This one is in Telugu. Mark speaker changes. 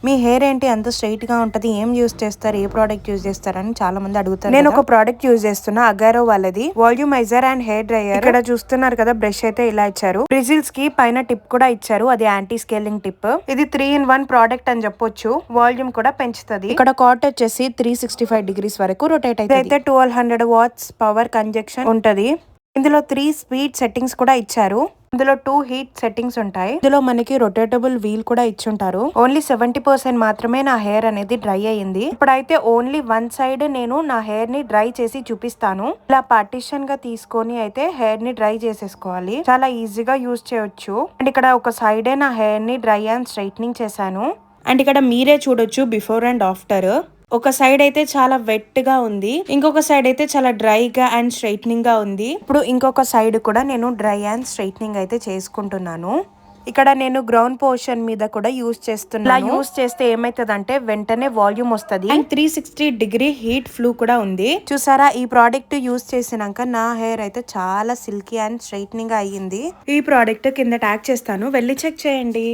Speaker 1: మీ హెయిర్ ఏంటి అంత స్ట్రైట్ గా ఉంటది, ఏం యూస్ చేస్తారు, ఏ ప్రోడక్ట్ యూస్ చేస్తారని చాలా మంది అడుగుతారు. నేను ఒక ప్రోడక్ట్ యూస్ చేస్తున్నా, అగారో వాళ్ళది వాల్యూమైజర్ అండ్ హెయిర్ డ్రైయర్. ఇక్కడ చూస్తున్నారు కదా, బ్రష్ అయితే ఇలా ఇచ్చారు. బ్రిజిల్స్ కి పైన టిప్ కూడా ఇచ్చారు, అది యాంటీ స్కేలింగ్ టిప్. ఇది 3-in-1 ప్రోడక్ట్ అని చెప్పొచ్చు. వాల్యూమ్ కూడా పెంచుతుంది. ఇక్కడ కాట్ వచ్చేసి 365 డిగ్రీస్ వరకు రొటేట్ అయితే 1200 వాట్స్ పవర్ కంజెక్షన్ ఉంటది. ఇందులో 3 స్పీడ్ సెట్టింగ్స్ కూడా ఇచ్చారు. ఇందులో 2 హీట్ సెట్టింగ్స్ ఉంటాయి. ఇందులో మనకి రొటేటబుల్ వీల్ కూడా ఇచ్చుంటారు. ఓన్లీ 70% మాత్రమే నా హెయిర్ అనేది డ్రై అయ్యింది. ఇప్పుడైతే ఓన్లీ వన్ సైడ్ నేను నా హెయిర్ ని డ్రై చేసి చూపిస్తాను. ఇలా పార్టిషన్ గా తీసుకొని అయితే హెయిర్ ని డ్రై చేసేసుకోవాలి. చాలా ఈజీగా యూజ్ చేయొచ్చు. అండ్ ఇక్కడ ఒక సైడే నా హెయిర్ ని డ్రై అండ్ స్ట్రైట్నింగ్ చేశాను. అండ్ ఇక్కడ మీరే చూడొచ్చు బిఫోర్ అండ్ ఆఫ్టర్. ఒక సైడ్ అయితే చాలా వెట్ గా ఉంది, ఇంకొక సైడ్ అయితే చాలా డ్రైగా అండ్ స్ట్రైట్నింగ్ గా ఉంది. ఇప్పుడు ఇంకొక సైడ్ కూడా నేను డ్రై అండ్ స్ట్రైట్నింగ్ అయితే చేసుకుంటున్నాను. ఇక్కడ నేను గ్రౌండ్ పోర్షన్ మీద కూడా యూస్ చేస్తున్నాను. యూస్ చేస్తే ఏమైతుందంటే వెంటనే వాల్యూమ్ వస్తుంది అండ్ 360 డిగ్రీ హీట్ ఫ్లూ కూడా ఉంది. చూసారా, ఈ ప్రోడక్ట్ యూస్ చేసినాక నా హెయిర్ అయితే చాలా సిల్కీ అండ్ స్ట్రైట్నింగ్ అయ్యింది. ఈ ప్రోడక్ట్ కింద ట్యాగ్ చేస్తాను, వెళ్ళి చెక్ చేయండి.